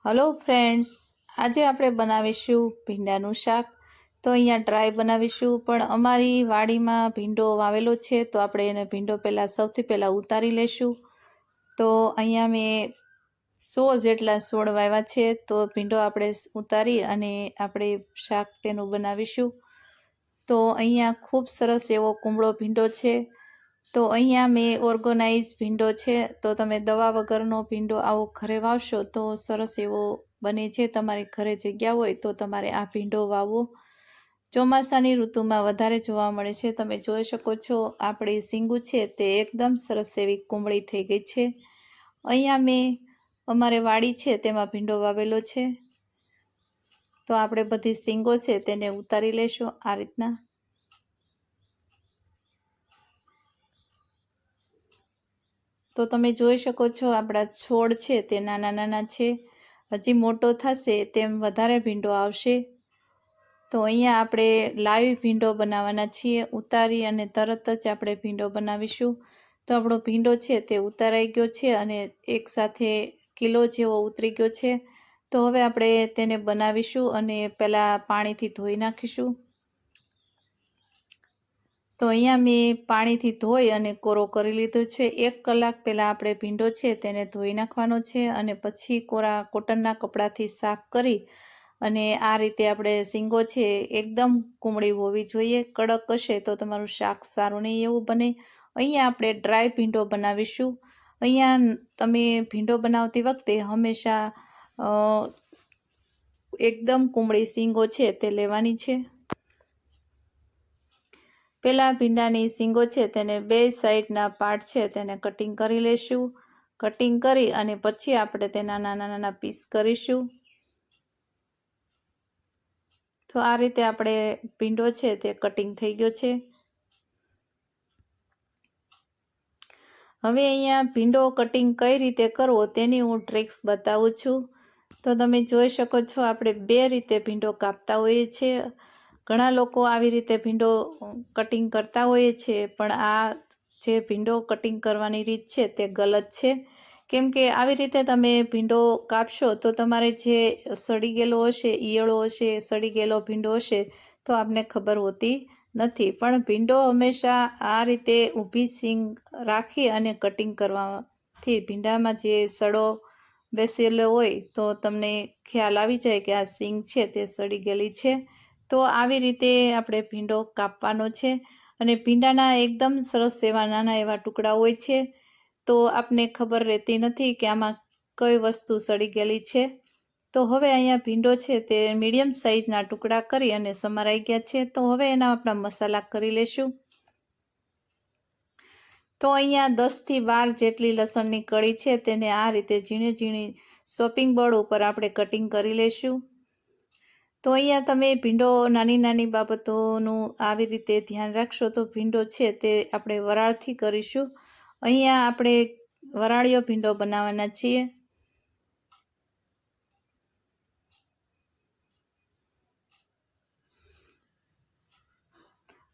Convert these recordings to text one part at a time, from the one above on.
Hello friends, આજે આપણે બનાવીશું ભીંડાનું શાક. તો અહીંયા ડ્રાય બનાવીશું, પણ અમારી વાડીમાં ભીંડો વાવેલો છે, તો આપણે એને ભીંડો સૌથી પહેલાં ઉતારી લેશું. તો અહીંયા મેં 100 જેટલા છોડ વાવ્યા છે, તો ભીંડો આપણે ઉતારી અને આપણે શાક તેનું બનાવીશું. તો અહીંયા ખૂબ સરસ એવો કુમળો ભીંડો છે. તો અહીંયા મેં ઓર્ગેનાઇઝ ભીંડો છે, તો તમે દવા વગરનો ભીંડો આવો ઘરે વાવશો તો સરસ એવો બને છે. તમારી ઘરે જગ્યા હોય તો તમારે આ ભીંડો વાવવો. ચોમાસાની ઋતુમાં વધારે જોવા મળે છે. તમે જોઈ શકો છો આપણી શીંગું છે તે એકદમ સરસ એવી કુમળી થઈ ગઈ છે. અહીંયા મેં અમારે વાડી છે તેમાં ભીંડો વાવેલો છે. તો આપણે બધી શીંગો છે તેને ઉતારી લેશું આ રીતના. તો તમે જોઈ શકો છો આપણા છોડ છે તે નાના નાના છે. હજી મોટો થશે તેમ વધારે ભીંડો આવશે. તો અહીંયા આપણે લાઈવ ભીંડો બનાવવાના છીએ. ઉતારી અને તરત જ આપણે ભીંડો બનાવીશું. તો આપણો ભીંડો છે તે ઉતારાઈ ગયો છે અને એકસાથે કિલો જેવો ઉતરી ગયો છે. તો હવે આપણે તેને બનાવીશું અને પહેલાં પાણીથી ધોઈ નાખીશું. તો અહીંયા મેં પાણીથી ધોઈ અને કોરો કરી લીધો છે. 1 કલાક પહેલાં આપણે ભીંડો છે તેને ધોઈ નાખવાનો છે અને પછી કોરા કોટનના કપડાથી સાફ કરી અને આ રીતે આપણે શીંગો છે એકદમ કુમળી હોવી જોઈએ. કડક હશે તો તમારું શાક સારું નહીં એવું બને. અહીંયા આપણે ડ્રાય ભીંડો બનાવીશું. અહીંયા તમે ભીંડો બનાવતી વખતે હંમેશા એકદમ કુમળી શીંગો છે તે લેવાની છે. પહેલાં ભીંડાની શીંગો છે તેને 2 સાઈડના પાર્ટ છે તેને કટિંગ કરી લેશું. કટિંગ કરી અને પછી આપણે તેના નાના નાના પીસ કરીશું. તો આ રીતે આપણે ભીંડો છે તે કટિંગ થઈ ગયો છે. હવે અહીંયા ભીંડો કટિંગ કઈ રીતે કરવો તેની હું ટ્રિક્સ બતાવું છું. તો તમે જોઈ શકો છો આપણે 2 રીતે ભીંડો કાપતા હોઈએ છીએ. ઘણા લોકો આવી રીતે ભીંડો કટિંગ કરતા હોઈએ છે, પણ આ જે ભીંડો કટિંગ કરવાની રીત છે તે ગલત છે. કેમ કે આવી રીતે તમે ભીંડો કાપશો તો તમારે જે સડી ગયેલો હશે, ઈયળો હશે, સડી ગયેલો ભીંડો હશે તો આપને ખબર હોતી નથી. પણ ભીંડો હંમેશા આ રીતે ઊભી સીંગ રાખી અને કટિંગ કરવાથી ભીંડામાં જે સડો બેસેલો હોય તો તમને ખ્યાલ આવી જાય કે આ સીંગ છે તે સડી ગયેલી છે. તો આવી રીતે આપણે ભીંડો કાપવાનો છે. અને ભીંડાના એકદમ સરસ એવા નાના એવા ટુકડા હોય છે, તો આપને ખબર રહેતી નથી કે આમાં કઈ વસ્તુ સડી ગયેલી છે. તો હવે અહીંયા ભીંડો છે તે મીડિયમ સાઇઝના ટુકડા કરી અને સમારાઈ ગયા છે. તો હવે એના આપણા મસાલા કરી લેશું. તો અહીંયા 10થી 12 જેટલી લસણની કળી છે તેને આ રીતે ઝીણી ઝીણી ચોપિંગ બોર્ડ ઉપર આપણે કટિંગ કરી લેશું. તો અહીંયા તમે ભીંડો નાની નાની બાબતોનું આવી રીતે ધ્યાન રાખશો તો ભીંડો છે તે આપણે વરાળથી કરીશું. અહીંયા આપણે વરાળિયો ભીંડો બનાવવાના છીએ.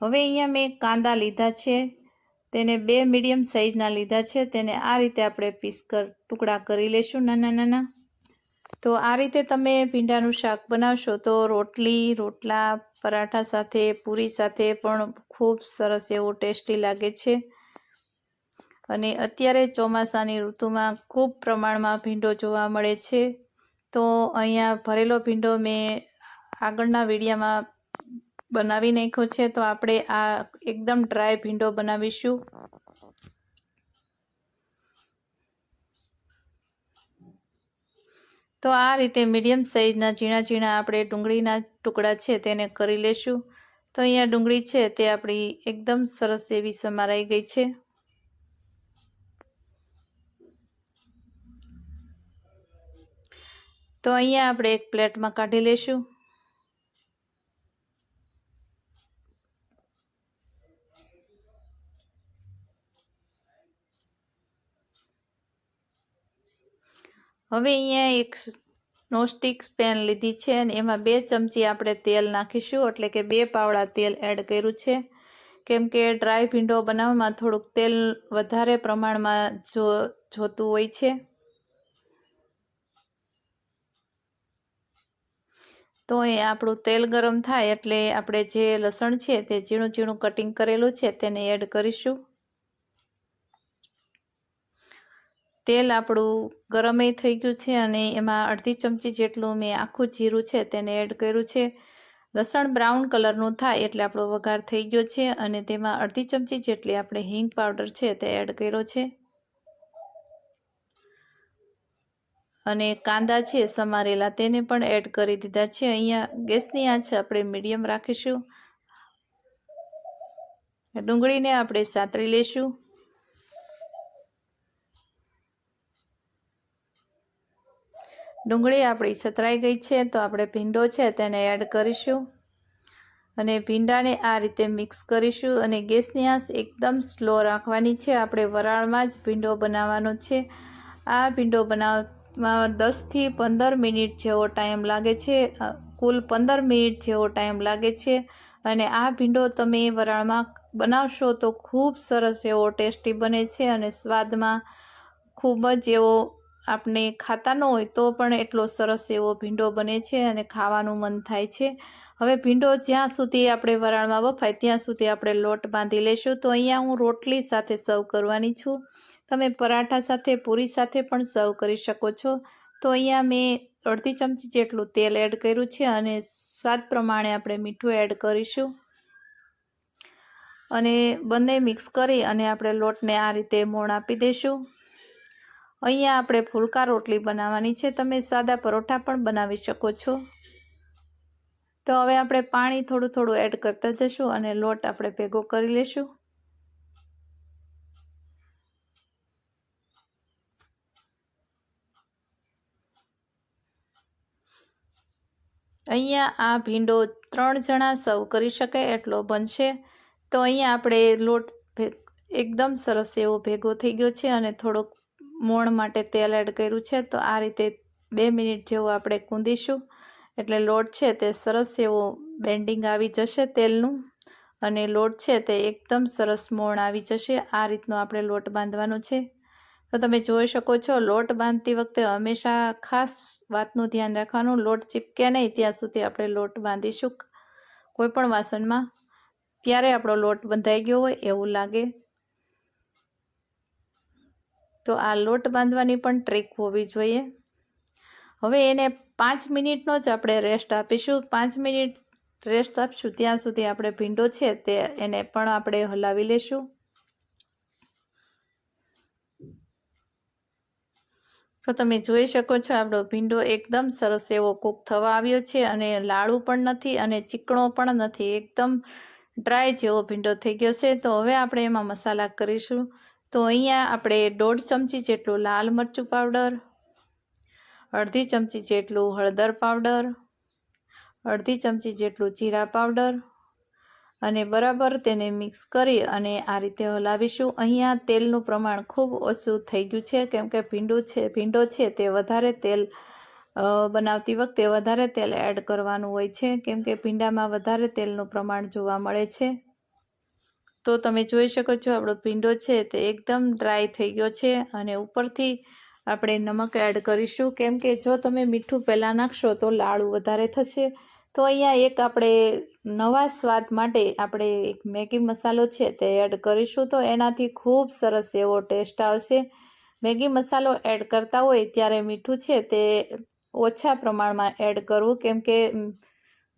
હવે અહીંયા મેં કાંદા લીધા છે, તેને 2 મીડિયમ સાઇઝના લીધા છે. તેને આ રીતે આપણે ટુકડા કરી લેશું નાના નાના. તો આ રીતે તમે ભીંડાનું શાક બનાવશો તો રોટલી, રોટલા, પરાઠા સાથે, પૂરી સાથે પણ ખૂબ સરસ એવું ટેસ્ટી લાગે છે. અને અત્યારે ચોમાસાની ઋતુમાં ખૂબ પ્રમાણમાં ભીંડો જોવા મળે છે. તો અહીંયા ભરેલો ભીંડો મેં આગળના વિડીયોમાં બનાવી નાખ્યો છે. તો આપણે આ એકદમ ડ્રાય ભીંડો બનાવીશું. તો આ રીતે મીડિયમ સાઇઝના ઝીણા ઝીણા આપણે ડુંગળીના ટુકડા છે તેને કરી લેશું. તો અહીંયા ડુંગળી છે તે આપણી એકદમ સરસ એવી સમારાઈ ગઈ છે. તો અહીંયા આપણે એક પ્લેટમાં કાઢી લેશું. હવે અહીંયા એક નોનસ્ટિક પેન લીધી છે અને એમાં 2 ચમચી આપણે તેલ નાખીશું, એટલે કે 2 પાવડા તેલ એડ કર્યું છે. કેમ કે ડ્રાય ભીંડો બનાવવામાં થોડુંક તેલ વધારે પ્રમાણમાં જોતું હોય છે. તો એ આપણું તેલ ગરમ થાય એટલે આપણે જે લસણ છે તે ઝીણું ઝીણું કટિંગ કરેલું છે તેને એડ કરીશું. તેલ આપણું ગરમે થઈ ગયું છે અને એમાં અડધી ચમચી જેટલું મેં આખું જીરું છે તેને એડ કર્યું છે. લસણ બ્રાઉન કલરનું થાય એટલે આપણો વઘાર થઈ ગયો છે અને તેમાં અડધી ચમચી જેટલી આપણે હિંગ પાવડર છે તે એડ કર્યો છે. અને કાંદા છે સમારેલા તેને પણ એડ કરી દીધા છે. અહીંયા ગેસની આંચ આપણે મીડિયમ રાખીશું. ડુંગળીને આપણે સાતરી લેશું. ડુંગળી આપણી સતરાઈ ગઈ છે તો આપણે ભીંડો છે તેને એડ કરીશું અને ભીંડાને આ રીતે મિક્સ કરીશું અને ગેસની આંચ એકદમ સ્લો રાખવાની છે. આપણે વરાળમાં જ ભીંડો બનાવવાનો છે. આ ભીંડો બનાવવામાં 10થી 15 મિનિટ જેવો ટાઈમ લાગે છે. કુલ 15 મિનિટ જેવો ટાઈમ લાગે છે અને આ ભીંડો તમે વરાળમાં બનાવશો તો ખૂબ સરસ એવો ટેસ્ટી બને છે અને સ્વાદમાં ખૂબ જ એવો આપણે ખાતા ન હોય તો પણ એટલો સરસ એવો ભીંડો બને છે અને ખાવાનું મન થાય છે. હવે ભીંડો જ્યાં સુધી આપણે વરાળમાં બફાય ત્યાં સુધી આપણે લોટ બાંધી લેશું. તો અહીંયા હું રોટલી સાથે સર્વ કરવાની છું. તમે પરાઠા સાથે પૂરી સાથે પણ સર્વ કરી શકો છો. તો અહીંયા મેં અડધી ચમચી જેટલું તેલ એડ કર્યું છે અને સ્વાદ પ્રમાણે આપણે મીઠું એડ કરીશું અને બંને મિક્સ કરી અને આપણે લોટને આ રીતે મોણ આપી દઈશું. અહીંયા આપણે ફુલકા રોટલી બનાવવાની છે. તમે સાદા પરોઠા પણ બનાવી શકો છો. તો હવે આપણે પાણી થોડું થોડું એડ કરતા જશું અને લોટ આપણે ભેગો કરી લેશું. અહીંયા આ ભીંડો 3 જણા સર્વ કરી શકે એટલો બનશે. તો અહીંયા આપણે લોટ એકદમ સરસ એવો ભેગો થઈ ગયો છે અને થોડોક મોણ માટે તેલ એડ કર્યું છે. તો આ રીતે 2 મિનિટ જેવું આપણે કૂંદીશું એટલે લોટ છે તે સરસ એવો બેન્ડિંગ આવી જશે તેલનું અને લોટ છે તે એકદમ સરસ મોણ આવી જશે. આ રીતનો આપણે લોટ બાંધવાનો છે. તો તમે જોઈ શકો છો લોટ બાંધતી વખતે હંમેશા ખાસ વાતનું ધ્યાન રાખવાનું, લોટ ચીપકે નહીં ત્યાં સુધી આપણે લોટ બાંધીશું કોઈ પણ વાસણમાં, ત્યારે આપણો લોટ બંધાઈ ગયો હોય એવું લાગે. તો આ લોટ બાંધવાની પણ ટ્રીક હોવી જોઈએ. હવે એને 5 મિનિટનો જ આપણે રેસ્ટ આપીશું. 5 મિનિટ રેસ્ટ આપશું ત્યાં સુધી આપણે ભીંડો છે તે એને પણ આપણે હલાવી લેશું. તો તમે જોઈ શકો છો આપણો ભીંડો એકદમ સરસ એવો કૂક થવા આવ્યો છે અને લાળુ પણ નથી અને ચીકણો પણ નથી, એકદમ ડ્રાય જેવો ભીંડો થઈ ગયો છે. તો હવે આપણે એમાં મસાલા કરીશું. તો અહીંયા આપણે 1.5 ચમચી જેટલું લાલ મરચું પાવડર, અડધી ચમચી જેટલું હળદર પાવડર, અડધી ચમચી જેટલું જીરા પાવડર અને બરાબર તેને મિક્સ કરી અને આ રીતે હલાવીશું. અહીંયા તેલનું પ્રમાણ ખૂબ ઓછું થઈ ગયું છે કેમ કે ભીંડો છે તે વધારે તેલ બનાવતી વખતે વધારે તેલ એડ કરવાનું હોય છે કેમ કે ભીંડામાં વધારે તેલનું પ્રમાણ જોવા મળે છે. તો તમે જોઈ શકો છો આપણો ભીંડો છે તે એકદમ ડ્રાય થઈ ગયો છે અને ઉપરથી આપણે નમક એડ કરીશું કેમ કે જો તમે મીઠું પહેલાં નાખશો તો લાળું વધારે થશે. તો અહીંયા એક આપણે નવા સ્વાદ માટે આપણે એક મેગી મસાલો છે તે એડ કરીશું. તો એનાથી ખૂબ સરસ એવો ટેસ્ટ આવશે. મેગી મસાલો એડ કરતા હોય ત્યારે મીઠું છે તે ઓછા પ્રમાણમાં એડ કરવું કેમ કે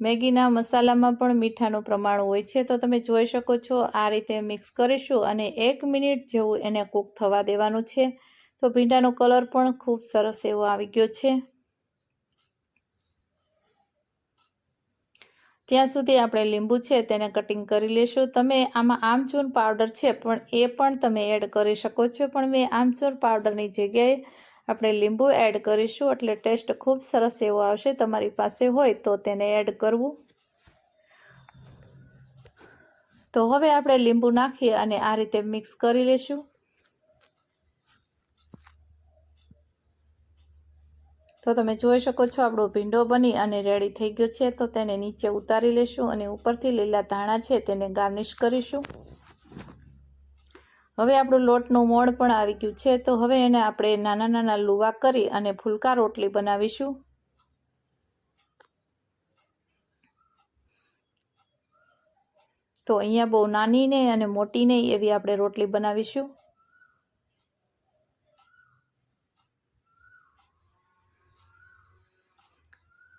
મેગીના મસાલામાં પણ મીઠાનું પ્રમાણ હોય છે. તો તમે જોઈ શકો છો આ રીતે મિક્સ કરીશું અને 1 મિનિટ જેવું એને કૂક થવા દેવાનું છે. તો ભીંડાનો કલર પણ ખૂબ સરસ એવો આવી ગયો છે. ત્યાં સુધી આપણે લીંબુ છે તેને કટિંગ કરી લેશું. તમે આમાં આમચૂર પાવડર છે પણ એ પણ તમે એડ કરી શકો છો, પણ મેં આમચૂર પાવડરની જગ્યાએ આપણે લીંબુ એડ કરીશું એટલે ટેસ્ટ ખૂબ સરસ એવો આવશે. તમારી પાસે હોય તો તેને એડ કરવું. તો હવે આપણે લીંબુ નાખી અને આ રીતે મિક્સ કરી લેશું. તો તમે જોઈ શકો છો આપણો ભીંડો બની અને રેડી થઈ ગયો છે. તો તેને નીચે ઉતારી લેશું અને ઉપરથી લીલા ધાણા છે તેને ગાર્નિશ કરીશું. હવે આપણું લોટનું મોણ પણ આવી ગયું છે. તો હવે એને આપણે નાના નાના લુવા કરી અને ફુલકા રોટલી બનાવીશું. તો અહીંયા બહુ નાની નહીં અને મોટી નહીં એવી આપણે રોટલી બનાવીશું.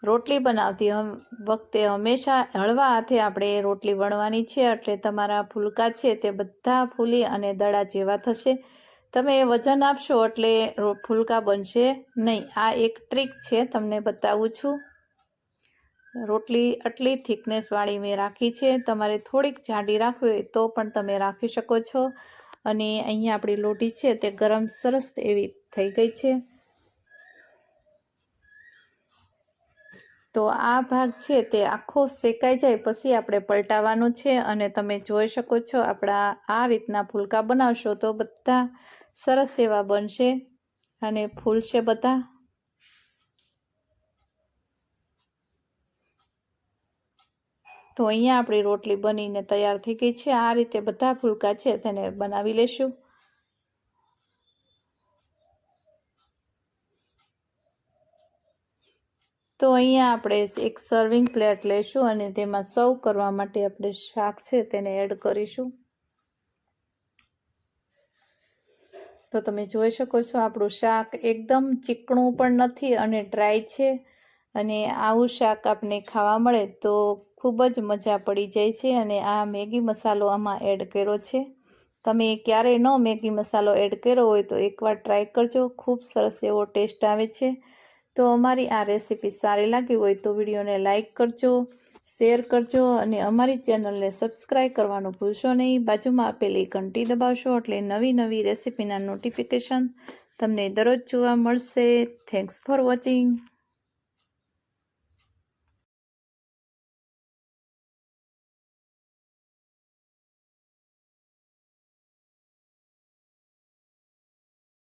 રોટલી બનાવતી વખતે હંમેશા હળવા હાથે આપણે રોટલી વણવાની છે, એટલે તમારા ફૂલકા છે તે બધા ફૂલી અને દડા જેવા થશે. તમે વજન આપશો એટલે ફૂલકા બનશે નહીં. આ એક ટ્રીક છે, તમને બતાવું છું. રોટલી આટલી થિકનેસવાળી મેં રાખી છે. તમારે થોડીક જાડી રાખવી હોય તો પણ તમે રાખી શકો છો. અને અહીંયા આપણી લોટી છે તે ગરમ સરસ એવી થઈ ગઈ છે. તો આ ભાગ છે તે આખો શેકાઈ જાય પછી આપણે પલટાવવાનું છે. અને તમે જોઈ શકો છો આપણા આ રીતના ફૂલકા બનાવશો તો બધા સરસ એવા બનશે અને ફૂલશે બધા. તો અહીંયા આપણી રોટલી બનીને તૈયાર થઈ ગઈ છે. આ રીતે બધા ફૂલકા છે તેને બનાવી લેશું. તો અહીંયા આપણે એક સર્વિંગ પ્લેટ લઈશું અને તેમાં સર્વ કરવા માટે આપણે શાક છે તેને એડ કરીશું. તો તમે જોઈ શકો છો આપણું શાક એકદમ ચીકણું પણ નથી અને ડ્રાય છે. અને આવું શાક આપણે ખાવા મળે તો ખૂબ જ મજા પડી જાય છે. અને આ મેગી મસાલો આમાં એડ કર્યો છે. તમે ક્યારેય ન મેગી મસાલો એડ કર્યો હોય તો એકવાર ટ્રાય કરજો, ખૂબ સરસ એવો ટેસ્ટ આવે છે. તો અમારી આ રેસીપી સારી લાગી હોય તો વિડીયોને લાઈક કરજો, શેર કરજો અને અમારી ચેનલને સબસ્ક્રાઈબ કરવાનું ભૂલશો નહીં. બાજુમાં આપેલી ઘંટી દબાવશો એટલે નવી નવી રેસીપીના નોટિફિકેશન તમને દરરોજ જોવા મળશે. Thanks for watching.